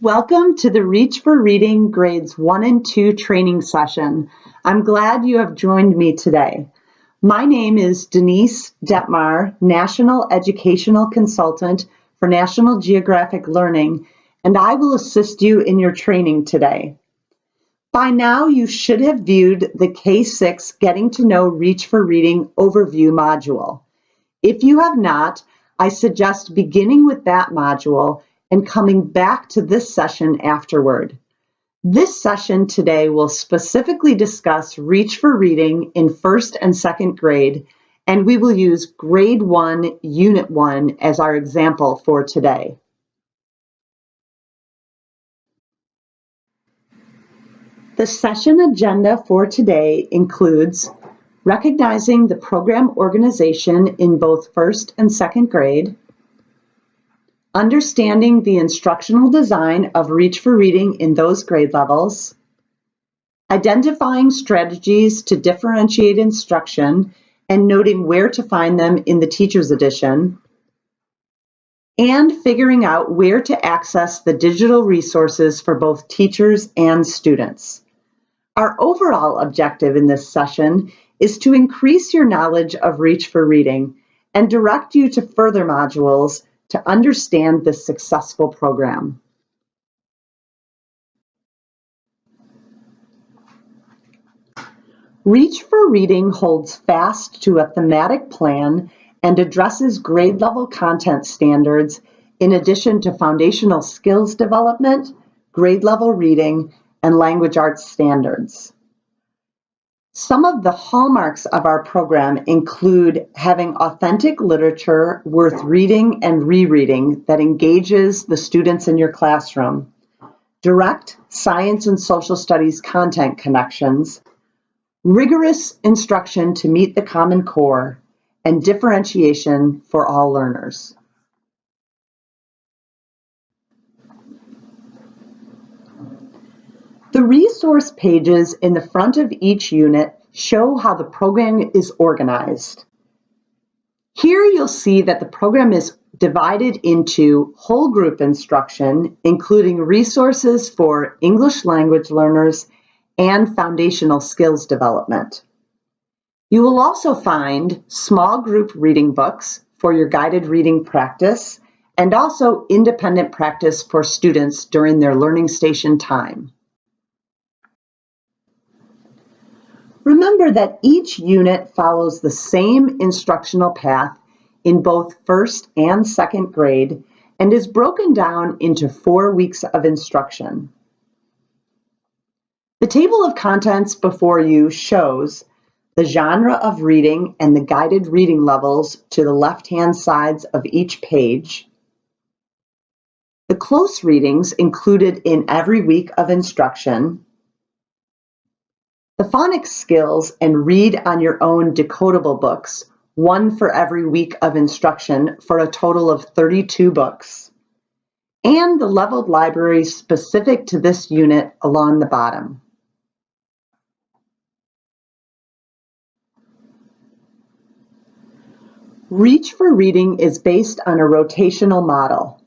Welcome to the Reach for Reading Grades 1 and 2 training session. I'm glad you have joined me today. My name is Denise Detmar, National Educational Consultant for National Geographic Learning, and I will assist you in your training today. By now, you should have viewed the K-6 Getting to Know Reach for Reading Overview module. If you have not, I suggest beginning with that module and coming back to this session afterward. This session today will specifically discuss Reach for Reading in 1st and 2nd grade, and we will use Grade 1, Unit 1 as our example for today. The session agenda for today includes recognizing the program organization in both 1st and 2nd grade, understanding the instructional design of Reach for Reading in those grade levels, identifying strategies to differentiate instruction and noting where to find them in the Teacher's Edition, and figuring out where to access the digital resources for both teachers and students. Our overall objective in this session is to increase your knowledge of Reach for Reading and direct you to further modules to understand this successful program. Reach for Reading holds fast to a thematic plan and addresses grade level content standards in addition to foundational skills development, grade level reading, and language arts standards. Some of the hallmarks of our program include having authentic literature worth reading and rereading that engages the students in your classroom, direct science and social studies content connections, rigorous instruction to meet the Common Core, and differentiation for all learners. The resource pages in the front of each unit show how the program is organized. Here you'll see that the program is divided into whole group instruction, including resources for English language learners and foundational skills development. You will also find small group reading books for your guided reading practice and also independent practice for students during their learning station time. Remember that each unit follows the same instructional path in both 1st and 2nd grade and is broken down into 4 weeks of instruction. The table of contents before you shows the genre of reading and the guided reading levels to the left-hand sides of each page, the close readings included in every week of instruction, the phonics skills and read on your own decodable books, one for every week of instruction for a total of 32 books, and the leveled libraries specific to this unit along the bottom. Reach for Reading is based on a rotational model.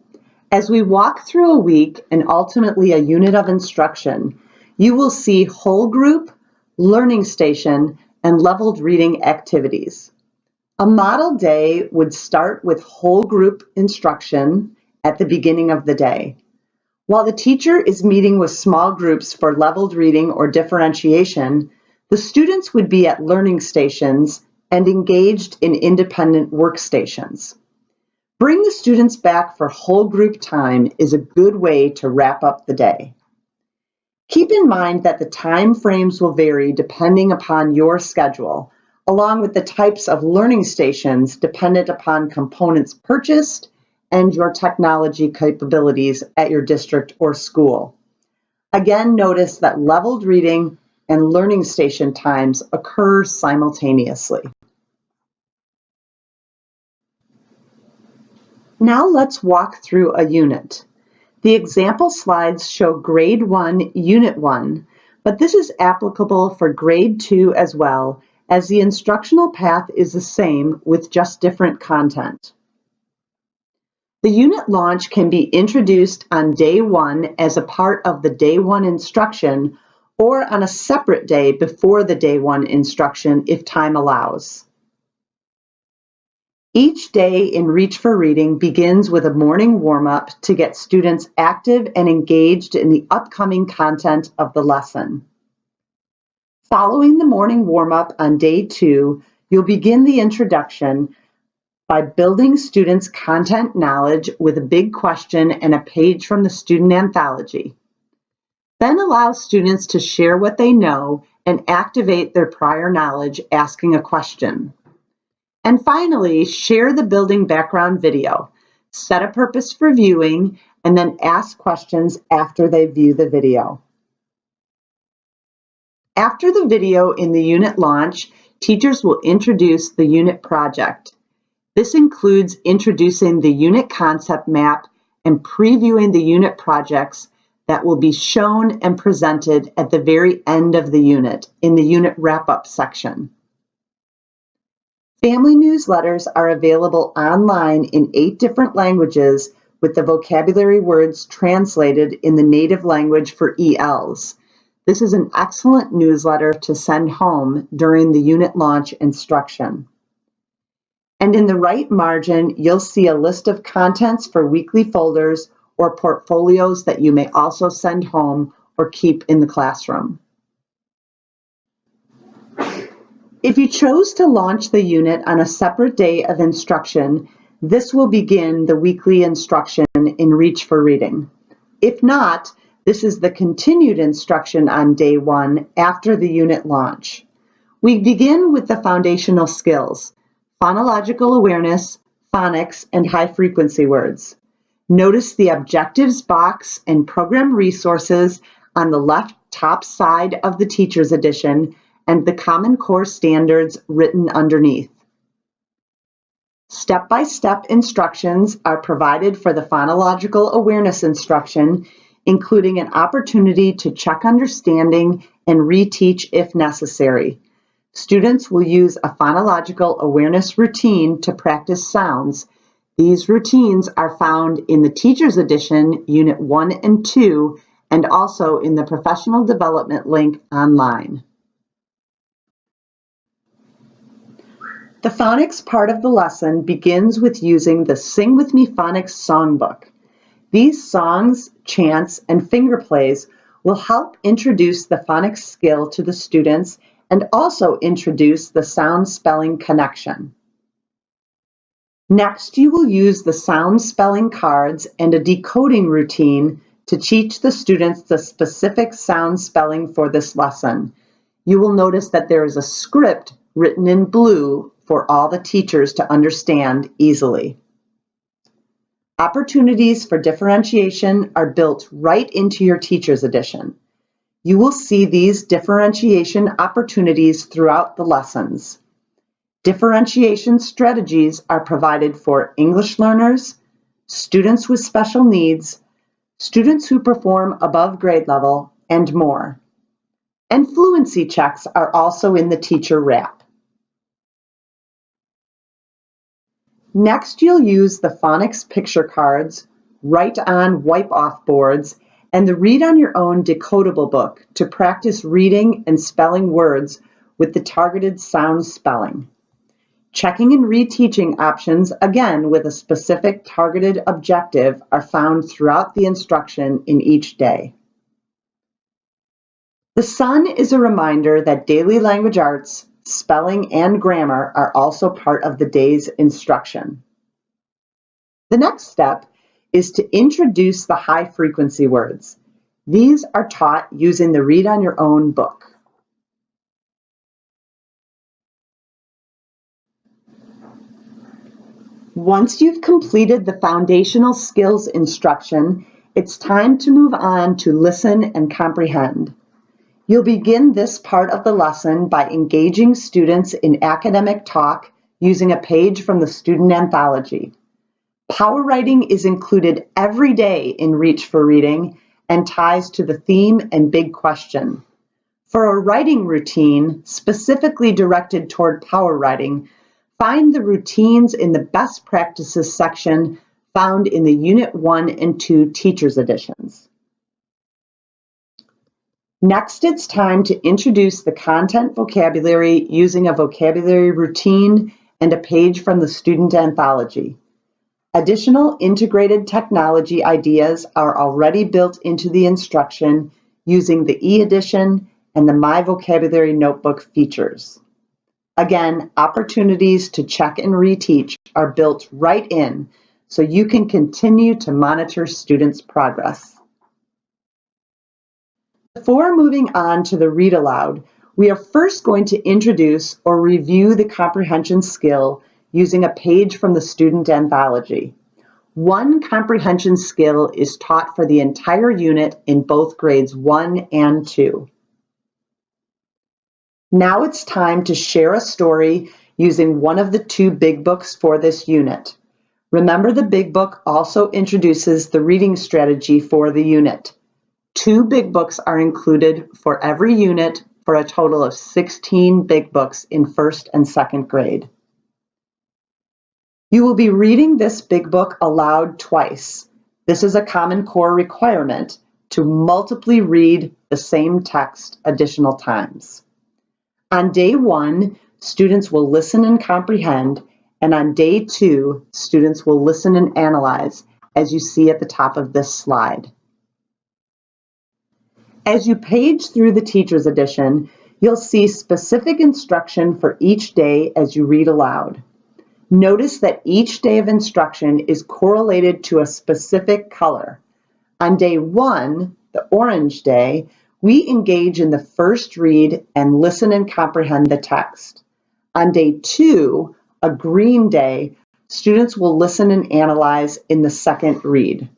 As we walk through a week and ultimately a unit of instruction, you will see whole group, learning station, and leveled reading activities. A model day would start with whole group instruction at the beginning of the day. While the teacher is meeting with small groups for leveled reading or differentiation, the students would be at learning stations and engaged in independent workstations. Bring the students back for whole group time is a good way to wrap up the day. Keep in mind that the time frames will vary depending upon your schedule, along with the types of learning stations dependent upon components purchased and your technology capabilities at your district or school. Again, notice that leveled reading and learning station times occur simultaneously. Now let's walk through a unit. The example slides show Grade 1, Unit 1, but this is applicable for Grade 2 as well, as the instructional path is the same with just different content. The unit launch can be introduced on day one as a part of the day one instruction or on a separate day before the day one instruction if time allows. Each day in Reach for Reading begins with a morning warm-up to get students active and engaged in the upcoming content of the lesson. Following the morning warm-up on day 2, you'll begin the introduction by building students' content knowledge with a big question and a page from the student anthology. Then allow students to share what they know and activate their prior knowledge asking a question. And finally, share the building background video, set a purpose for viewing, and then ask questions after they view the video. After the video in the unit launch, teachers will introduce the unit project. This includes introducing the unit concept map and previewing the unit projects that will be shown and presented at the very end of the unit in the unit wrap-up section. Family newsletters are available online in 8 different languages with the vocabulary words translated in the native language for ELs. This is an excellent newsletter to send home during the unit launch instruction. And in the right margin, you'll see a list of contents for weekly folders or portfolios that you may also send home or keep in the classroom. If you chose to launch the unit on a separate day of instruction, this will begin the weekly instruction in Reach for Reading. If not, this is the continued instruction on day 1 after the unit launch. We begin with the foundational skills, phonological awareness, phonics, and high-frequency words. Notice the objectives box and program resources on the left top side of the Teacher's Edition and the Common Core standards written underneath. Step-by-step instructions are provided for the phonological awareness instruction, including an opportunity to check understanding and reteach if necessary. Students will use a phonological awareness routine to practice sounds. These routines are found in the Teacher's Edition, Unit 1 and 2, and also in the Professional Development link online. The phonics part of the lesson begins with using the Sing With Me Phonics songbook. These songs, chants, and finger plays will help introduce the phonics skill to the students and also introduce the sound spelling connection. Next, you will use the sound spelling cards and a decoding routine to teach the students the specific sound spelling for this lesson. You will notice that there is a script written in blue for all the teachers to understand easily. Opportunities for differentiation are built right into your Teacher's Edition. You will see these differentiation opportunities throughout the lessons. Differentiation strategies are provided for English learners, students with special needs, students who perform above grade level, and more. And fluency checks are also in the teacher wrap. Next, you'll use the phonics picture cards, write-on wipe-off boards, and the Read on Your Own decodable book to practice reading and spelling words with the targeted sound spelling. Checking and reteaching options, again with a specific targeted objective, are found throughout the instruction in each day. The sun is a reminder that daily language arts, spelling, and grammar are also part of the day's instruction. The next step is to introduce the high-frequency words. These are taught using the Read on Your Own book. Once you've completed the foundational skills instruction, it's time to move on to listen and comprehend. You'll begin this part of the lesson by engaging students in academic talk using a page from the student anthology. Power writing is included every day in Reach for Reading and ties to the theme and big question. For a writing routine specifically directed toward power writing, find the routines in the Best Practices section found in the Unit 1 and 2 Teachers Editions. Next, it's time to introduce the content vocabulary using a vocabulary routine and a page from the student anthology. Additional integrated technology ideas are already built into the instruction using the e-edition and the My Vocabulary Notebook features. Again, opportunities to check and reteach are built right in so you can continue to monitor students' progress. Before moving on to the read aloud, we are first going to introduce or review the comprehension skill using a page from the student anthology. One comprehension skill is taught for the entire unit in both grades 1 and 2. Now it's time to share a story using one of the 2 big books for this unit. Remember, the big book also introduces the reading strategy for the unit. 2 big books are included for every unit for a total of 16 big books in 1st and 2nd grade. You will be reading this big book aloud twice. This is a Common Core requirement to multiply read the same text additional times. On day 1, students will listen and comprehend, and on day 2, students will listen and analyze, as you see at the top of this slide. As you page through the Teacher's Edition, you'll see specific instruction for each day as you read aloud. Notice that each day of instruction is correlated to a specific color. On day 1, the orange day, we engage in the first read and listen and comprehend the text. On day 2, a green day, students will listen and analyze in the second read.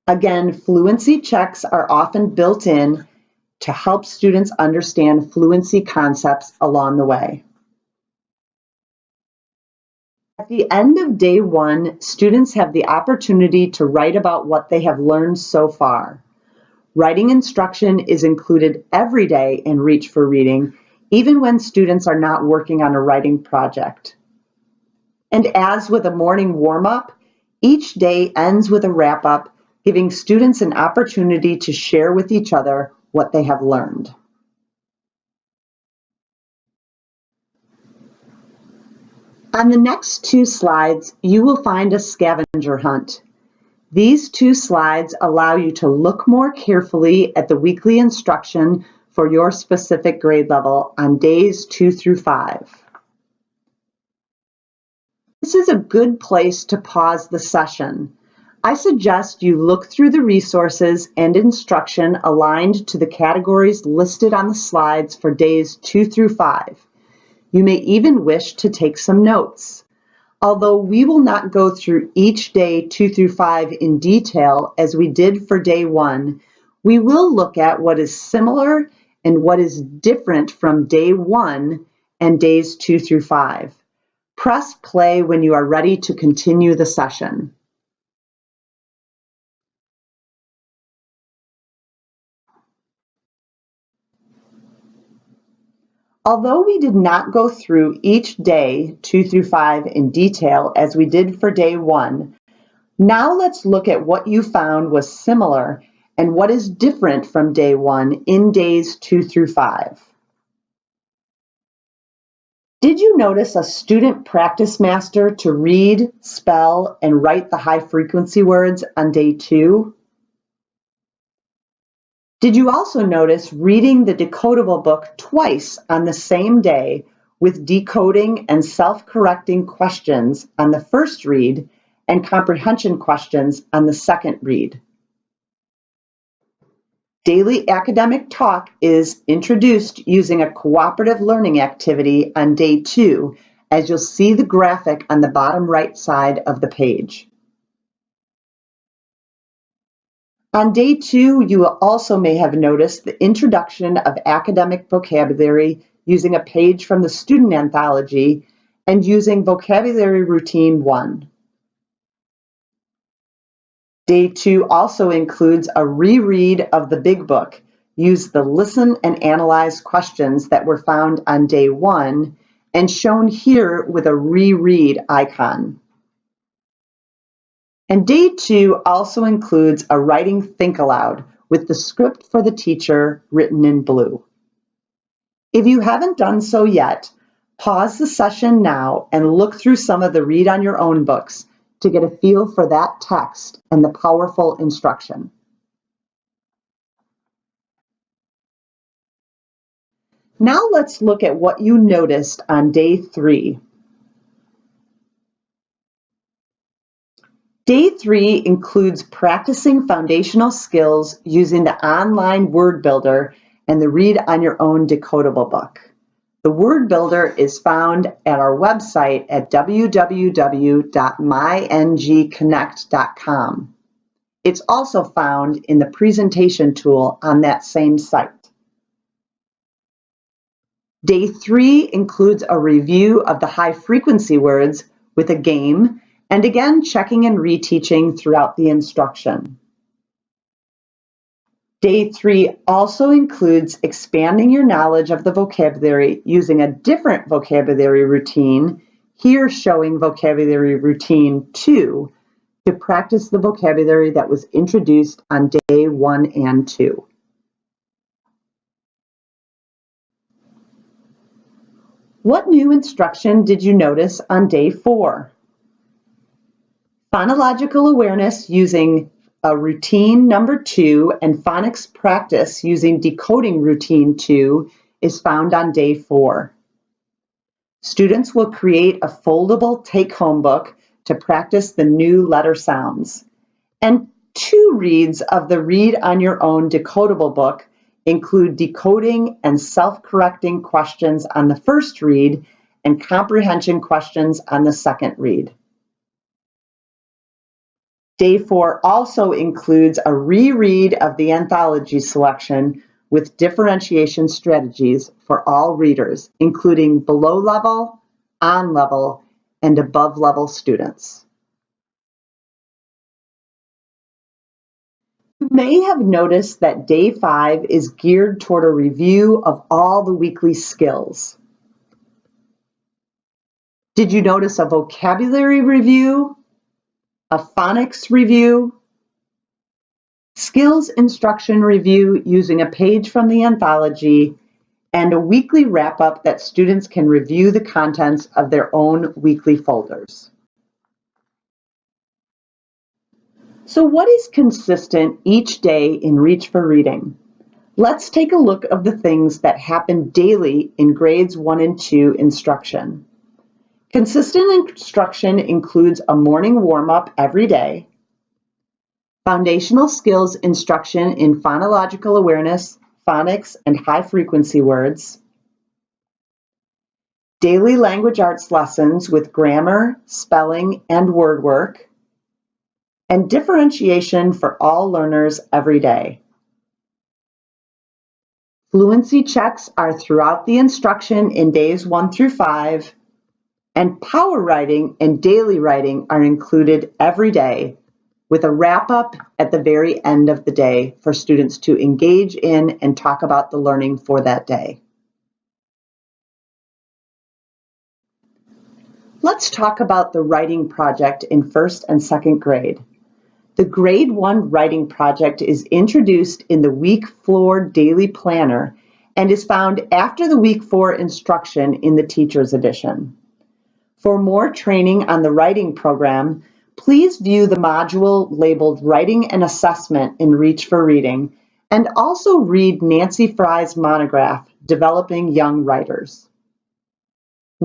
Again, fluency checks are often built in to help students understand fluency concepts along the way. At the end of day 1, students have the opportunity to write about what they have learned so far. Writing instruction is included every day in Reach for Reading, even when students are not working on a writing project. And as with a morning warm-up, each day ends with a wrap-up, giving students an opportunity to share with each other what they have learned. On the next 2 slides, you will find a scavenger hunt. These 2 slides allow you to look more carefully at the weekly instruction for your specific grade level on days 2 through 5. This is a good place to pause the session. I suggest you look through the resources and instruction aligned to the categories listed on the slides for days 2 through 5. You may even wish to take some notes. Although we will not go through each day 2 through 5 in detail as we did for day 1, we will look at what is similar and what is different from day 1 and days 2 through 5. Press play when you are ready to continue the session. Although we did not go through each day 2 through 5 in detail as we did for day 1, now let's look at what you found was similar and what is different from day 1 in days 2 through 5. Did you notice a student practice master to read, spell, and write the high frequency words on day 2? Did you also notice reading the decodable book twice on the same day with decoding and self-correcting questions on the first read and comprehension questions on the second read? Daily academic talk is introduced using a cooperative learning activity on day 2, as you'll see the graphic on the bottom right side of the page. On day 2, you also may have noticed the introduction of academic vocabulary using a page from the student anthology and using vocabulary routine 1. Day 2 also includes a reread of the big book. Use the listen and analyze questions that were found on day 1 and shown here with a reread icon. And day 2 also includes a writing think aloud with the script for the teacher written in blue. If you haven't done so yet, pause the session now and look through some of the Read on Your Own books to get a feel for that text and the powerful instruction. Now let's look at what you noticed on day 3. Day 3 includes practicing foundational skills using the online word builder and the Read on Your Own decodable book. The word builder is found at our website at www.myngconnect.com. It's also found in the presentation tool on that same site. Day 3 includes a review of the high frequency words with a game and again checking and reteaching throughout the instruction. Day 3 also includes expanding your knowledge of the vocabulary using a different vocabulary routine, here showing vocabulary routine 2, to practice the vocabulary that was introduced on day 1 and 2. What new instruction did you notice on day 4? Phonological awareness using a routine number 2 and phonics practice using decoding routine 2 is found on day 4. Students will create a foldable take-home book to practice the new letter sounds. And 2 reads of the Read on Your Own decodable book include decoding and self-correcting questions on the first read and comprehension questions on the second read. Day 4 also includes a reread of the anthology selection with differentiation strategies for all readers, including below level, on level, and above level students. You may have noticed that day 5 is geared toward a review of all the weekly skills. Did you notice a vocabulary review, a phonics review, skills instruction review using a page from the anthology, and a weekly wrap-up that students can review the contents of their own weekly folders? So what is consistent each day in Reach for Reading? Let's take a look at the things that happen daily in grades 1 and 2 instruction. Consistent instruction includes a morning warm-up every day, foundational skills instruction in phonological awareness, phonics, and high-frequency words, daily language arts lessons with grammar, spelling, and word work, and differentiation for all learners every day. Fluency checks are throughout the instruction in days 1 through 5, and power writing and daily writing are included every day, with a wrap-up at the very end of the day for students to engage in and talk about the learning for that day. Let's talk about the writing project in 1st and 2nd grade. The grade 1 writing project is introduced in the week 4 daily planner and is found after the week 4 instruction in the teacher's edition. For more training on the writing program, please view the module labeled Writing and Assessment in Reach for Reading, and also read Nancy Fry's monograph, Developing Young Writers.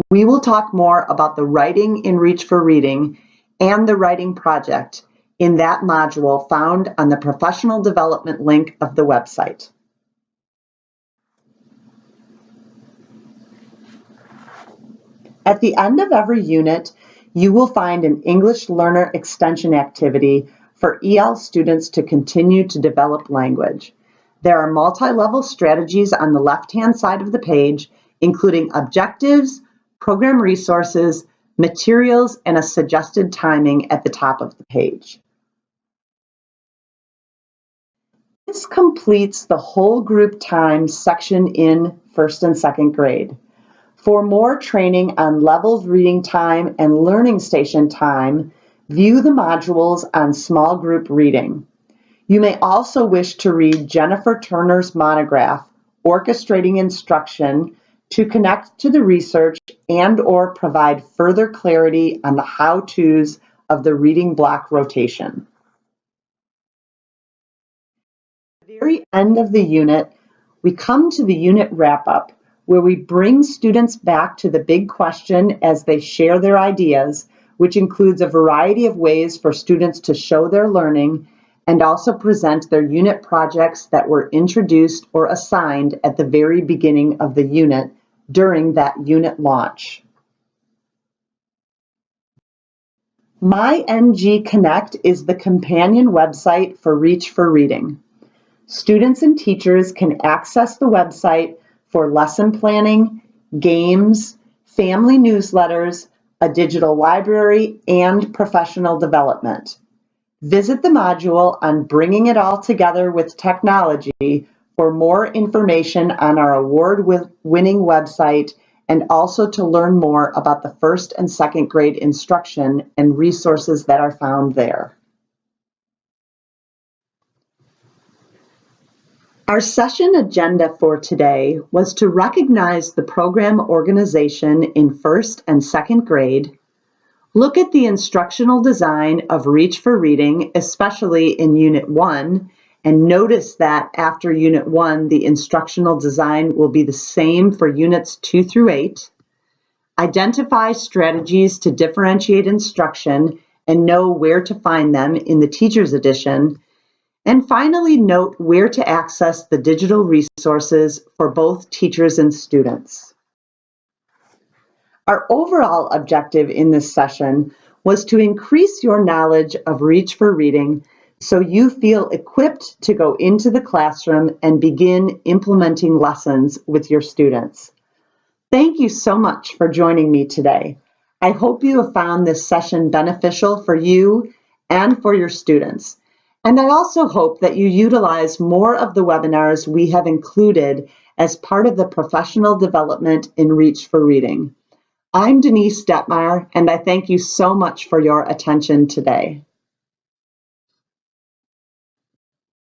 We will talk more about the writing in Reach for Reading and the writing project in that module found on the professional development link of the website. At the end of every unit, you will find an English Learner Extension activity for EL students to continue to develop language. There are multi-level strategies on the left-hand side of the page, including objectives, program resources, materials, and a suggested timing at the top of the page. This completes the whole group time section in 1st and 2nd grade. For more training on levels reading time and learning station time, View the modules on small group reading. You may also wish to read Jennifer Turner's monograph, Orchestrating Instruction, to connect to the research and/or provide further clarity on the how-tos of the reading block rotation. At the very end of the unit, we come to the unit wrap-up, where we bring students back to the big question as they share their ideas, which includes a variety of ways for students to show their learning and also present their unit projects that were introduced or assigned at the very beginning of the unit during that unit launch. MyNG Connect is the companion website for Reach for Reading. Students and teachers can access the website for lesson planning, games, family newsletters, a digital library, and professional development. Visit the module on Bringing It All Together with Technology for more information on our award-winning website and also to learn more about the first and second grade instruction and resources that are found there. Our session agenda for today was to recognize the program organization in first and second grade, look at the instructional design of Reach for Reading, especially in Unit 1, and notice that after Unit 1, the instructional design will be the same for Units 2 through 8. Identify strategies to differentiate instruction and know where to find them in the Teacher's Edition. And finally, note where to access the digital resources for both teachers and students. Our overall objective in this session was to increase your knowledge of Reach for Reading so you feel equipped to go into the classroom and begin implementing lessons with your students. Thank you so much for joining me today. I hope you have found this session beneficial for you and for your students. And I also hope that you utilize more of the webinars we have included as part of the professional development in Reach for Reading. I'm Denise Detmeyer, and I thank you so much for your attention today.